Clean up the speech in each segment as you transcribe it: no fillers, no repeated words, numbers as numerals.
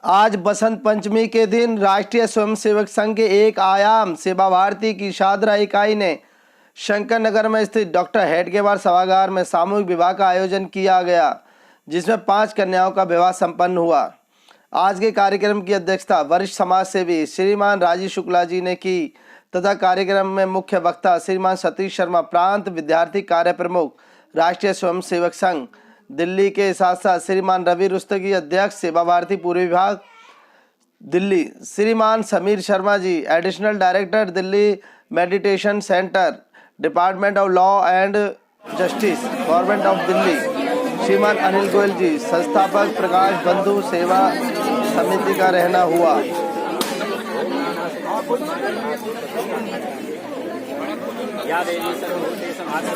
आज बसंत पंचमी के दिन राष्ट्रीय स्वयंसेवक संघ के एक आयाम सेवा भारती की शादरा इकाई ने शंकर नगर में स्थित डॉक्टर हेडगेवार सभागार में सामूहिक विवाह का आयोजन किया गया, जिसमें 5 कन्याओं का विवाह संपन्न हुआ। आज के कार्यक्रम की अध्यक्षता वरिष्ठ समाज सेवी श्रीमान राजीव शुक्ला जी ने की तथा कार्यक्रम में मुख्य वक्ता श्रीमान सतीश शर्मा, प्रांत विद्यार्थी कार्य प्रमुख राष्ट्रीय स्वयंसेवक संघ दिल्ली के साथ साथ श्रीमान रवि रुस्तगी, अध्यक्ष सेवा भारती पूर्व विभाग Delhi, Shriman Samir Sharma ji, additional director Delhi mediation centre, department of law and justice, government of Delhi, Shriman Anil Goyal जी, संस्थापक प्रकाश बंधु सेवा समिति का रहना हुआ। या देवी सर्वभूते समाधि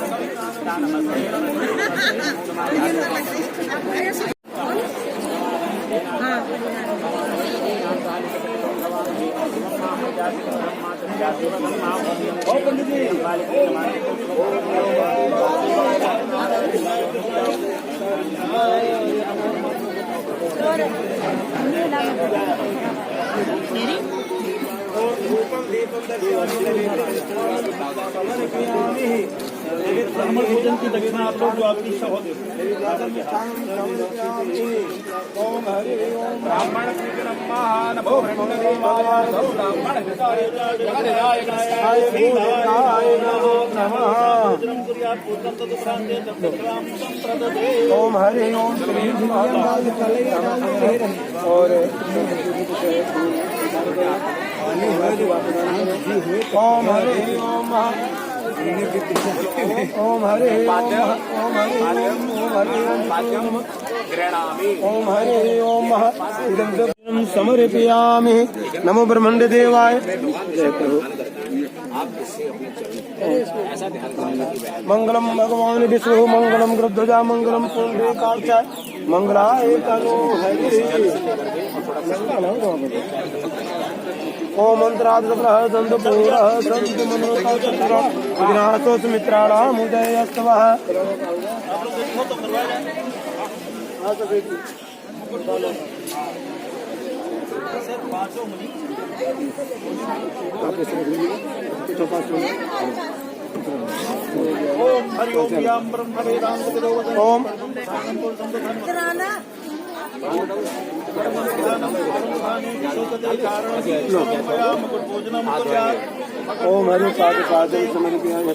ब्राह्मण भोजन की दक्षिणा आप लोग जो आपकी इच्छा हो ओम हरे ओम और ओम हरे ओम ओम हरे ओम हरे ओम इदं समर्पयामि नमो ब्रह्मण्ड देवाय। मंगलम भगवान विष्णु मंगलम गृध्वजा मंगलम पुंडरीकाक्षा मंगलाय तनो ओम मंत्राद्रः दंडपूरः संत मनोकाचन्द्र विघ्नातो सुमित्राणाम् उदयस्तवः। ओम हरि ओम याम ब्रह्म वेदांत विदोवदन ओम ओम हरि साधु साधु समर्पयामि।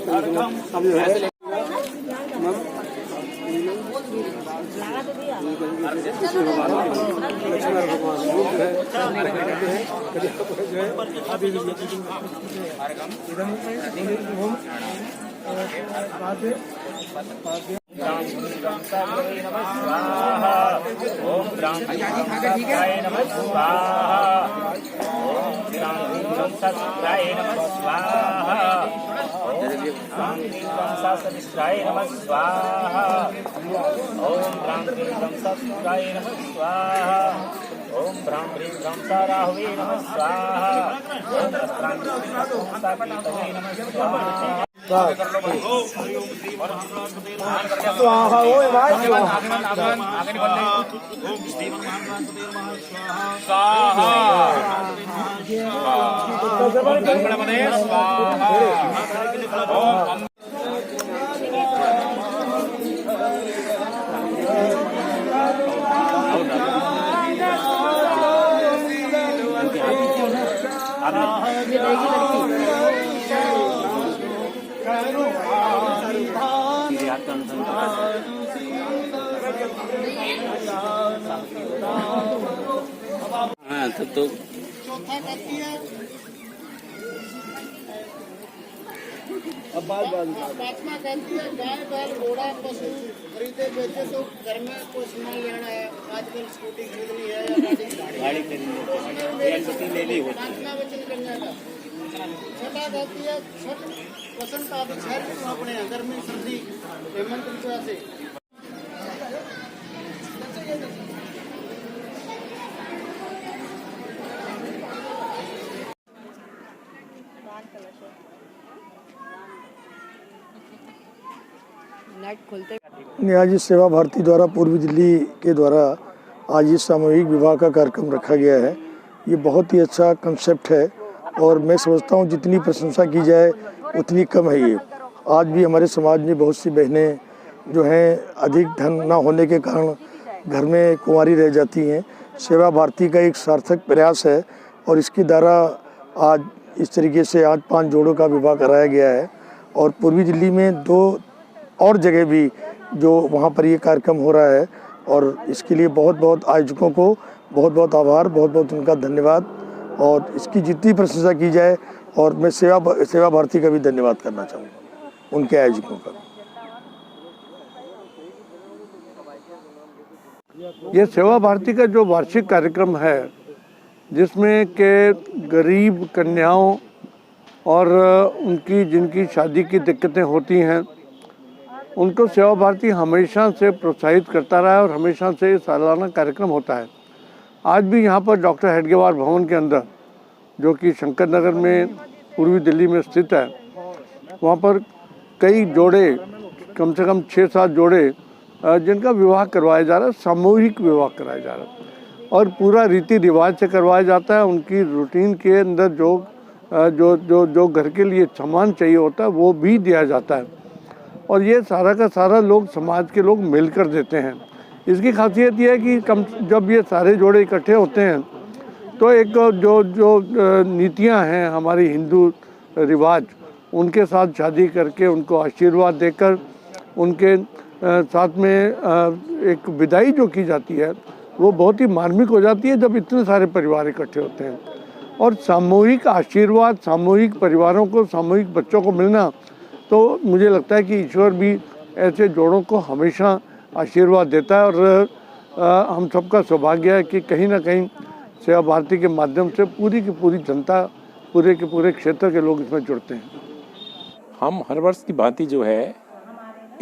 अब जो है ओम ब्राह्मणाय नमः स्वाहा। ओम ब्राह्मणाय नमः स्वाहा। ब्राह्मणाय नमः स्वाहा। ओम ब्राह्मणाय नमः स्वाहा। ओम ब्राह्मणाय राहुवे नमः स्वाहा। ओम ब्राह्मणाय नमः स्वाहा। स्वाहा ओए भाई तो अब बात पांचवा कहती है गाय बैल घोड़ा पशु खरीदे बेचे तो घर में कुछ सामान लेना है। आजकल स्कूटी खरीदनी है या गाड़ी खरीदनी ले ली हो। पांचवा वचन कन्या का। छठा कहती है छठ वसंत आदि छह ऋतु अपने गर्मी सर्दी हेमंत ऋतु से। नेताजी सेवा भारती द्वारा पूर्वी दिल्ली के द्वारा आज ये सामूहिक विवाह का कार्यक्रम रखा गया है। ये बहुत ही अच्छा कंसेप्ट है और मैं समझता हूँ जितनी प्रशंसा की जाए उतनी कम है। ये आज भी हमारे समाज में बहुत सी बहनें जो हैं अधिक धन न होने के कारण घर में कुंवारी रह जाती हैं। सेवा भारती का एक सार्थक प्रयास है और इसके द्वारा आज इस तरीके से आज 5 जोड़ों का विवाह कराया गया है और पूर्वी दिल्ली में 2 और जगह भी जो वहाँ पर ये कार्यक्रम हो रहा है और इसके लिए बहुत बहुत आयोजकों को बहुत बहुत आभार, बहुत बहुत उनका धन्यवाद और इसकी जितनी प्रशंसा की जाए। और मैं सेवा भारती का भी धन्यवाद करना चाहूँगा, उनके आयोजकों का। ये सेवा भारती का जो वार्षिक कार्यक्रम है जिसमें के गरीब कन्याओं और उनकी जिनकी शादी की दिक्कतें होती हैं उनको सेवा भारती हमेशा से प्रोत्साहित करता रहा है और हमेशा से सालाना कार्यक्रम होता है। आज भी यहाँ पर डॉक्टर हेडगेवार भवन के अंदर जो कि शंकर नगर में पूर्वी दिल्ली में स्थित है, वहाँ पर कई जोड़े, कम से कम 6-7 जोड़े जिनका विवाह करवाया जा रहा है, सामूहिक विवाह कराया जा रहा है और पूरा रीति रिवाज से करवाया जाता है। उनकी रूटीन के अंदर जो घर के लिए सामान चाहिए होता है वो भी दिया जाता है और ये सारा का सारा लोग समाज के लोग मिलकर देते हैं। इसकी खासियत ये है कि जब ये सारे जोड़े इकट्ठे होते हैं तो एक जो नीतियां हैं हमारी हिंदू रिवाज, उनके साथ शादी करके उनको आशीर्वाद देकर उनके साथ में एक विदाई जो की जाती है वो बहुत ही मार्मिक हो जाती है जब इतने सारे परिवार इकट्ठे होते हैं। और सामूहिक आशीर्वाद, सामूहिक परिवारों को, सामूहिक बच्चों को मिलना, तो मुझे लगता है कि ईश्वर भी ऐसे जोड़ों को हमेशा आशीर्वाद देता है और हम सबका सौभाग्य है कि कहीं ना कहीं सेवा भारती के माध्यम से पूरी की पूरी जनता, पूरे के पूरे क्षेत्र के लोग इसमें जुड़ते हैं। हम हर वर्ष की भांति जो है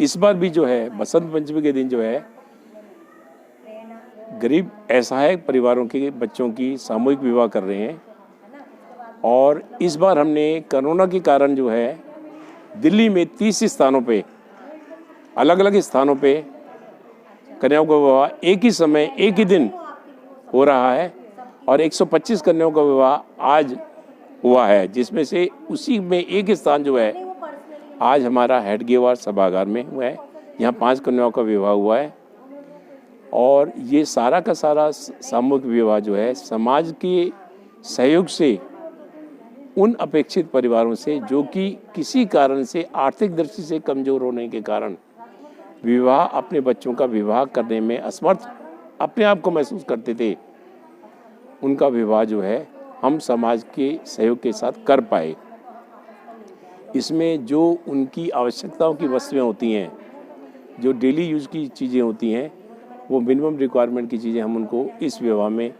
इस बार भी जो है बसंत पंचमी के दिन जो है गरीब असहायक परिवारों के बच्चों की सामूहिक विवाह कर रहे हैं और इस बार हमने कोरोना के कारण जो है दिल्ली में 30 स्थानों पे, अलग अलग स्थानों पे कन्याओं का विवाह एक ही समय एक ही दिन हो रहा है और 125 कन्याओं का विवाह आज हुआ है, जिसमें से उसी में एक स्थान जो है आज हमारा हेडगेवार सभागार में हुआ है। यहाँ 5 कन्याओं का विवाह हुआ है और ये सारा का सारा सामूहिक विवाह जो है समाज के सहयोग से उन अपेक्षित परिवारों से जो कि किसी कारण से आर्थिक दृष्टि से कमज़ोर होने के कारण विवाह, अपने बच्चों का विवाह करने में असमर्थ अपने आप को महसूस करते थे, उनका विवाह जो है हम समाज के सहयोग के साथ कर पाए। इसमें जो उनकी आवश्यकताओं की वस्तुएं होती हैं, जो डेली यूज़ की चीज़ें होती हैं, वो मिनिमम रिक्वायरमेंट की चीज़ें हम उनको इस विवाह में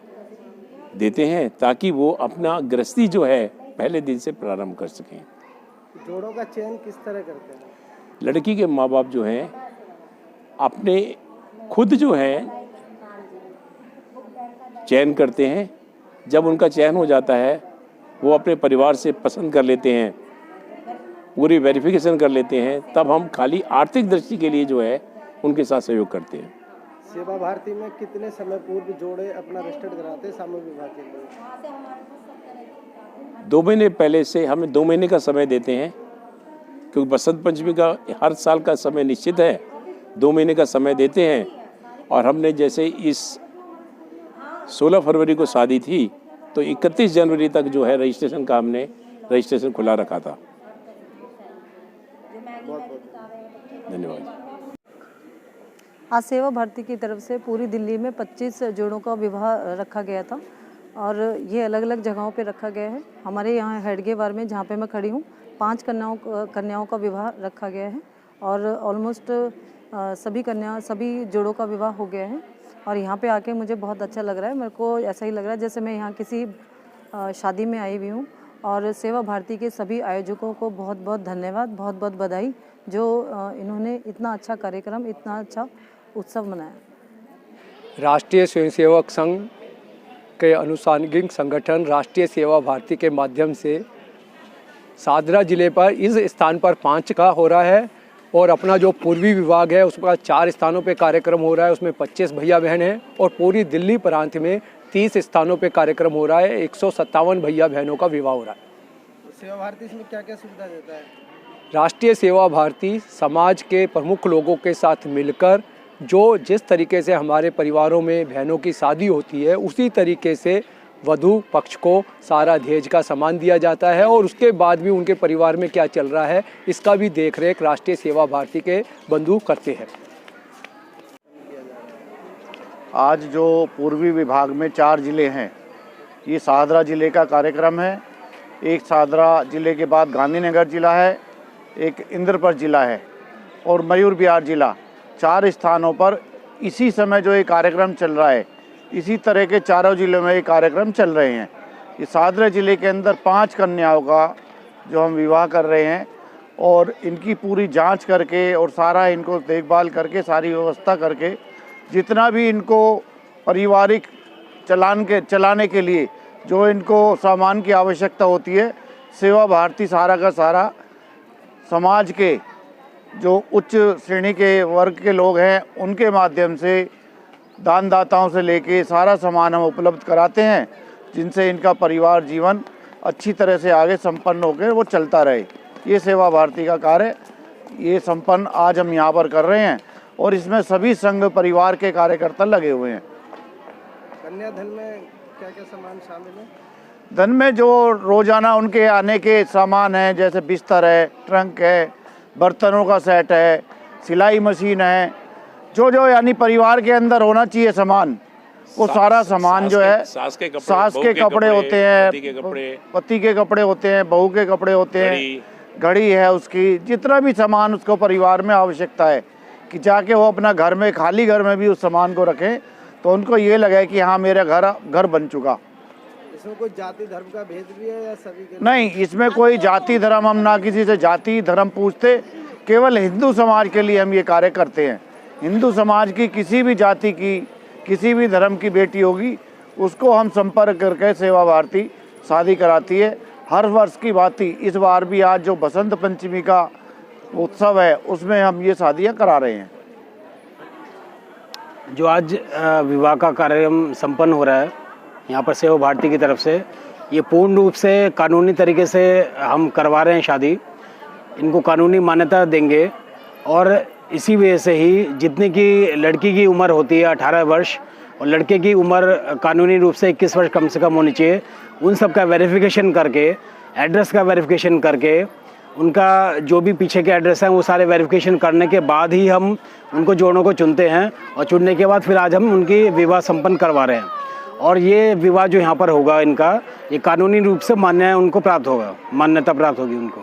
देते हैं ताकि वो अपना गृहस्थी जो है पहले दिन से प्रारंभ कर सकें। जोड़ों का चयन किस तरह करते हैं? लड़की के माँ बाप जो हैं अपने खुद जो है चयन करते हैं। जब उनका चयन हो जाता है वो अपने परिवार से पसंद कर लेते हैं, पूरी वेरिफिकेशन कर लेते हैं, तब हम खाली आर्थिक दृष्टि के लिए जो है उनके साथ सहयोग करते हैं। सेवा भारती में कितने समय पूर्व जोड़े अपना रजिस्टर्ड कराते हैं सामूहिक विवाह के लिए? 2 महीने पहले से हमें 2 महीने का समय देते हैं क्योंकि बसंत पंचमी का हर साल का समय निश्चित है, 2 महीने का समय देते हैं। और हमने जैसे इस 16 फरवरी को शादी थी तो 31 जनवरी तक जो है रजिस्ट्रेशन का हमने रजिस्ट्रेशन खुला रखा था। धन्यवाद। आज सेवा भारती की तरफ से पूरी दिल्ली में 25 जोड़ों का विवाह रखा गया था और ये अलग अलग जगहों पे रखा गया है। हमारे यहाँ हेडगेवार में जहाँ पे मैं खड़ी हूँ 5 कन्याओं का विवाह रखा गया है और ऑलमोस्ट सभी जोड़ों का विवाह हो गया है और यहाँ पे आके मुझे बहुत अच्छा लग रहा है। मेरे को ऐसा ही लग रहा है जैसे मैं यहाँ किसी शादी में आई हुई हूँ। और सेवा भारती के सभी आयोजकों को बहुत बहुत धन्यवाद, बहुत बहुत बधाई जो इन्होंने इतना अच्छा कार्यक्रम, इतना अच्छा उत्सव मनाया। राष्ट्रीय स्वयंसेवक संघ के अनुषंगिक संगठन राष्ट्रीय सेवा भारती के माध्यम से सादरा जिले पर इस स्थान पर 5 का हो रहा है और अपना जो पूर्वी विभाग है उसका 4 स्थानों पे कार्यक्रम हो रहा है, उसमें 25 भैया बहन हैं और पूरी दिल्ली प्रांत में 30 स्थानों पे कार्यक्रम हो रहा है, 157 भैया बहनों का विवाह हो रहा है। सेवा भारती इसमें क्या क्या सुविधा देता है? राष्ट्रीय सेवा भारती समाज के प्रमुख लोगों के साथ मिलकर जो जिस तरीके से हमारे परिवारों में बहनों की शादी होती है उसी तरीके से वधू पक्ष को सारा दहेज का सामान दिया जाता है और उसके बाद भी उनके परिवार में क्या चल रहा है इसका भी देखरेख राष्ट्रीय सेवा भारती के बंधु करते हैं। आज जो पूर्वी विभाग में 4 ज़िले हैं, ये शाहदरा ज़िले का कार्यक्रम है। एक शाहदरा ज़िले के बाद गांधीनगर ज़िला है, एक इंद्रप्रस्थ ज़िला है और मयूर विहार ज़िला। 4 स्थानों पर इसी समय जो ये कार्यक्रम चल रहा है, इसी तरह के चारों ज़िलों में ये कार्यक्रम चल रहे हैं। इस शाहदरा ज़िले के अंदर 5 कन्याओं का जो हम विवाह कर रहे हैं और इनकी पूरी जांच करके और सारा इनको देखभाल करके सारी व्यवस्था करके जितना भी इनको पारिवारिक चलाने के लिए जो इनको सामान की आवश्यकता होती है, सेवा भारती सारा का सारा समाज के जो उच्च श्रेणी के वर्ग के लोग हैं उनके माध्यम से दानदाताओं से लेके सारा सामान हम उपलब्ध कराते हैं, जिनसे इनका परिवार जीवन अच्छी तरह से आगे संपन्न होकर वो चलता रहे। ये सेवा भारती का कार्य ये संपन्न आज हम यहाँ पर कर रहे हैं और इसमें सभी संघ परिवार के कार्यकर्ता लगे हुए हैं। कन्याधन में क्या क्या सामान शामिल है? धन में जो रोजाना उनके आने के सामान हैं, जैसे बिस्तर है, ट्रंक है, बर्तनों का सेट है, सिलाई मशीन है, जो यानी परिवार के अंदर होना चाहिए सामान, वो सारा सामान जो है सास के कपड़े होते हैं, पति के कपड़े होते हैं, बहू के कपड़े होते हैं, घड़ी है उसकी, जितना भी सामान उसको परिवार में आवश्यकता है कि जाके वो अपना घर में खाली घर में भी उस सामान को रखें तो उनको ये लगे कि हाँ मेरा घर बन चुका। इसमें कोई जाति धर्म का भेद भी है या सभी के? नहीं, इसमें कोई जाति धर्म, हम ना किसी से जाति धर्म पूछते, केवल हिंदू समाज के लिए हम ये कार्य करते हैं। हिंदू समाज की किसी भी जाति की किसी भी धर्म की बेटी होगी उसको हम संपर्क करके सेवा भारती शादी कराती है। हर वर्ष की भांति इस बार भी आज जो बसंत पंचमी का उत्सव है उसमें हम ये शादियां करा रहे हैं। जो आज विवाह का कार्यक्रम संपन्न हो रहा है यहाँ पर सेवा भारती की तरफ से, ये पूर्ण रूप से कानूनी तरीके से हम करवा रहे हैं शादी। इनको कानूनी मान्यता देंगे और इसी वजह से ही जितने की लड़की की उम्र होती है 18 वर्ष और लड़के की उम्र कानूनी रूप से 21 वर्ष कम से कम होनी चाहिए, उन सब का वेरिफिकेशन करके, एड्रेस का वेरिफिकेशन करके, उनका जो भी पीछे के एड्रेस हैं वो सारे वेरिफिकेशन करने के बाद ही हम उनको जोड़ों को चुनते हैं और चुनने के बाद फिर आज हम उनकी विवाह संपन्न करवा रहे हैं। और ये विवाह जो यहाँ पर होगा इनका, ये कानूनी रूप से मान्य उनको प्राप्त होगा, मान्यता प्राप्त होगी उनको।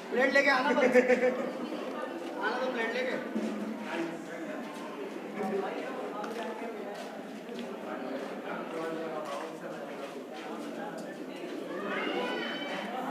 प्लेट लेके आना तो प्लेट लेके